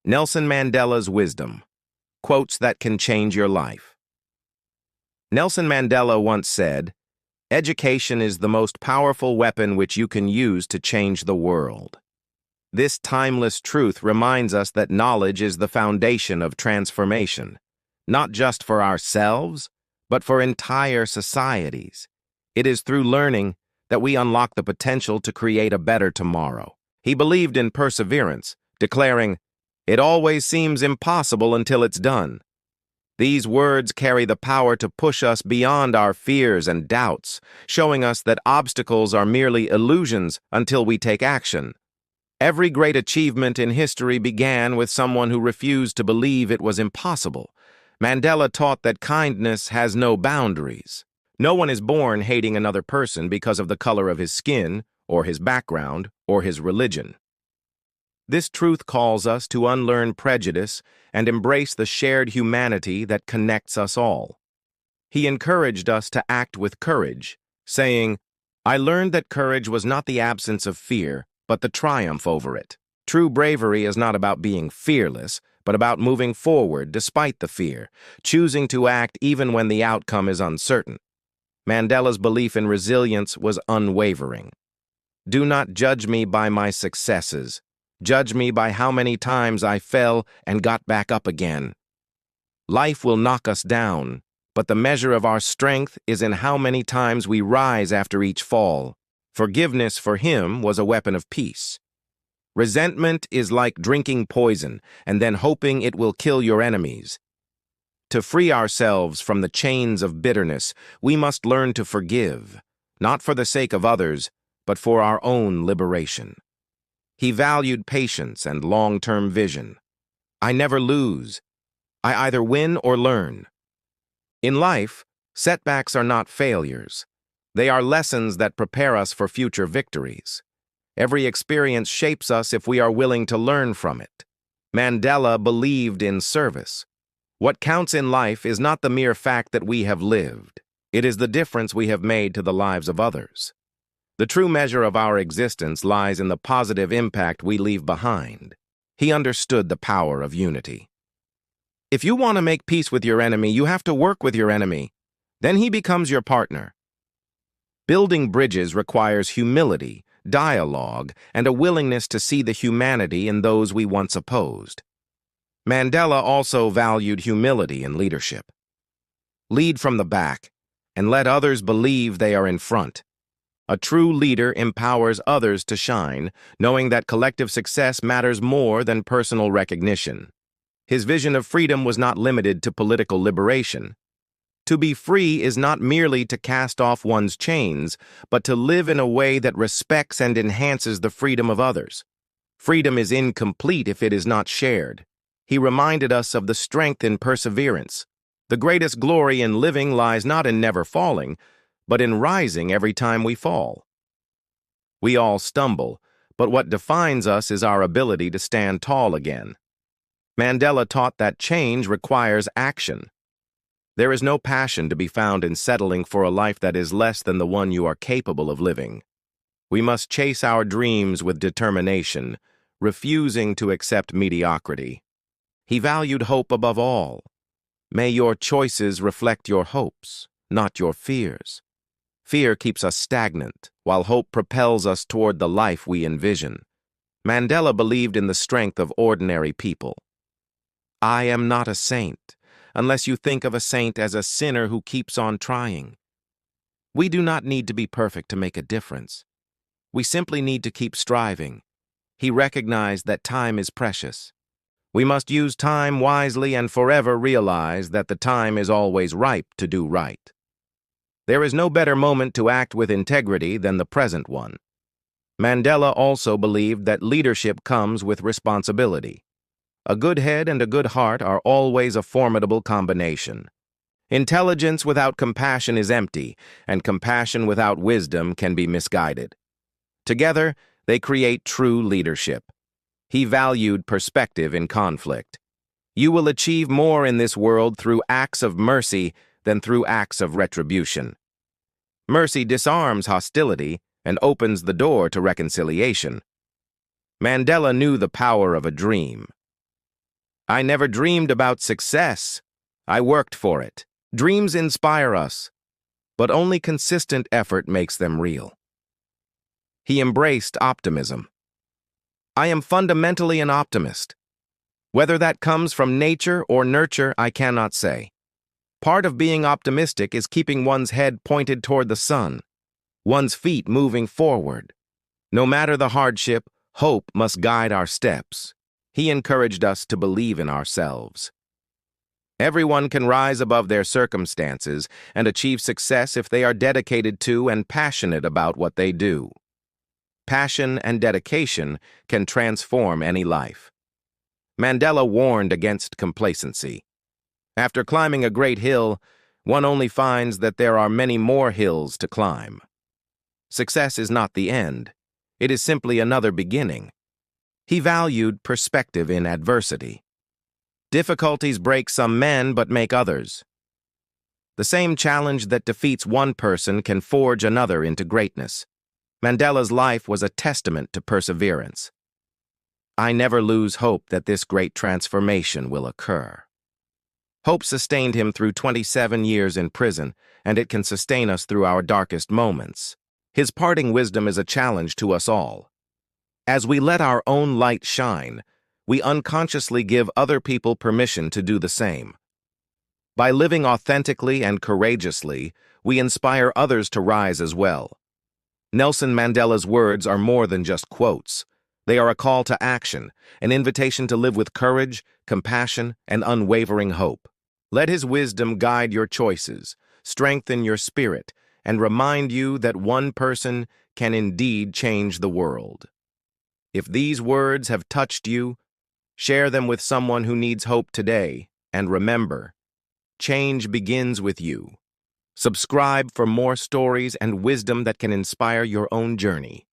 Nelson Mandela's wisdom. Quotes that can change your life. Nelson Mandela once said, "Education is the most powerful weapon which you can use to change the world." This timeless truth reminds us that knowledge is the foundation of transformation, not just for ourselves, but for entire societies. It is through learning that we unlock the potential to create a better tomorrow. He believed in perseverance, declaring, "It always seems impossible until it's done." These words carry the power to push us beyond our fears and doubts, showing us that obstacles are merely illusions until we take action. Every great achievement in history began with someone who refused to believe it was impossible. Mandela taught that kindness has no boundaries. No one is born hating another person because of the color of his skin, or his background, or his religion. This truth calls us to unlearn prejudice and embrace the shared humanity that connects us all. He encouraged us to act with courage, saying, "I learned that courage was not the absence of fear, but the triumph over it. True bravery is not about being fearless, but about moving forward despite the fear, choosing to act even when the outcome is uncertain." Mandela's belief in resilience was unwavering. "Do not judge me by my successes. Judge me by how many times I fell and got back up again. Life will knock us down, but the measure of our strength is in how many times we rise after each fall." Forgiveness for him was a weapon of peace. Resentment is like drinking poison and then hoping it will kill your enemies. To free ourselves from the chains of bitterness, we must learn to forgive, not for the sake of others, but for our own liberation. He valued patience and long-term vision. "I never lose. I either win or learn." In life, setbacks are not failures. They are lessons that prepare us for future victories. Every experience shapes us if we are willing to learn from it. Mandela believed in service. What counts in life is not the mere fact that we have lived. It is the difference we have made to the lives of others. The true measure of our existence lies in the positive impact we leave behind. He understood the power of unity. If you want to make peace with your enemy, you have to work with your enemy. Then he becomes your partner. Building bridges requires humility, dialogue, and a willingness to see the humanity in those we once opposed. Mandela also valued humility in leadership. Lead from the back, and let others believe they are in front. A true leader empowers others to shine, knowing that collective success matters more than personal recognition. His vision of freedom was not limited to political liberation. To be free is not merely to cast off one's chains, but to live in a way that respects and enhances the freedom of others. Freedom is incomplete if it is not shared. He reminded us of the strength in perseverance. The greatest glory in living lies not in never falling, but in rising every time we fall. We all stumble, but what defines us is our ability to stand tall again. Mandela taught that change requires action. There is no passion to be found in settling for a life that is less than the one you are capable of living. We must chase our dreams with determination, refusing to accept mediocrity. He valued hope above all. May your choices reflect your hopes, not your fears. Fear keeps us stagnant, while hope propels us toward the life we envision. Mandela believed in the strength of ordinary people. "I am not a saint, unless you think of a saint as a sinner who keeps on trying." We do not need to be perfect to make a difference. We simply need to keep striving. He recognized that time is precious. We must use time wisely and forever realize that the time is always ripe to do right. There is no better moment to act with integrity than the present one. Mandela also believed that leadership comes with responsibility. A good head and a good heart are always a formidable combination. Intelligence without compassion is empty, and compassion without wisdom can be misguided. Together, they create true leadership. He valued perspective in conflict. You will achieve more in this world through acts of mercy than through acts of retribution. Mercy disarms hostility and opens the door to reconciliation. Mandela knew the power of a dream. I never dreamed about success. I worked for it. Dreams inspire us, but only consistent effort makes them real. He embraced optimism. I am fundamentally an optimist. Whether that comes from nature or nurture, I cannot say. Part of being optimistic is keeping one's head pointed toward the sun, one's feet moving forward. No matter the hardship, hope must guide our steps. He encouraged us to believe in ourselves. Everyone can rise above their circumstances and achieve success if they are dedicated to and passionate about what they do. Passion and dedication can transform any life. Mandela warned against complacency. After climbing a great hill, one only finds that there are many more hills to climb. Success is not the end. It is simply another beginning. He valued perspective in adversity. Difficulties break some men but make others. The same challenge that defeats one person can forge another into greatness. Mandela's life was a testament to perseverance. I never lose hope that this great transformation will occur. Hope sustained him through 27 years in prison, and it can sustain us through our darkest moments. His parting wisdom is a challenge to us all. As we let our own light shine, we unconsciously give other people permission to do the same. By living authentically and courageously, we inspire others to rise as well. Nelson Mandela's words are more than just quotes. They are a call to action, an invitation to live with courage, compassion, and unwavering hope. Let his wisdom guide your choices, strengthen your spirit, and remind you that one person can indeed change the world. If these words have touched you, share them with someone who needs hope today, and remember, change begins with you. Subscribe for more stories and wisdom that can inspire your own journey.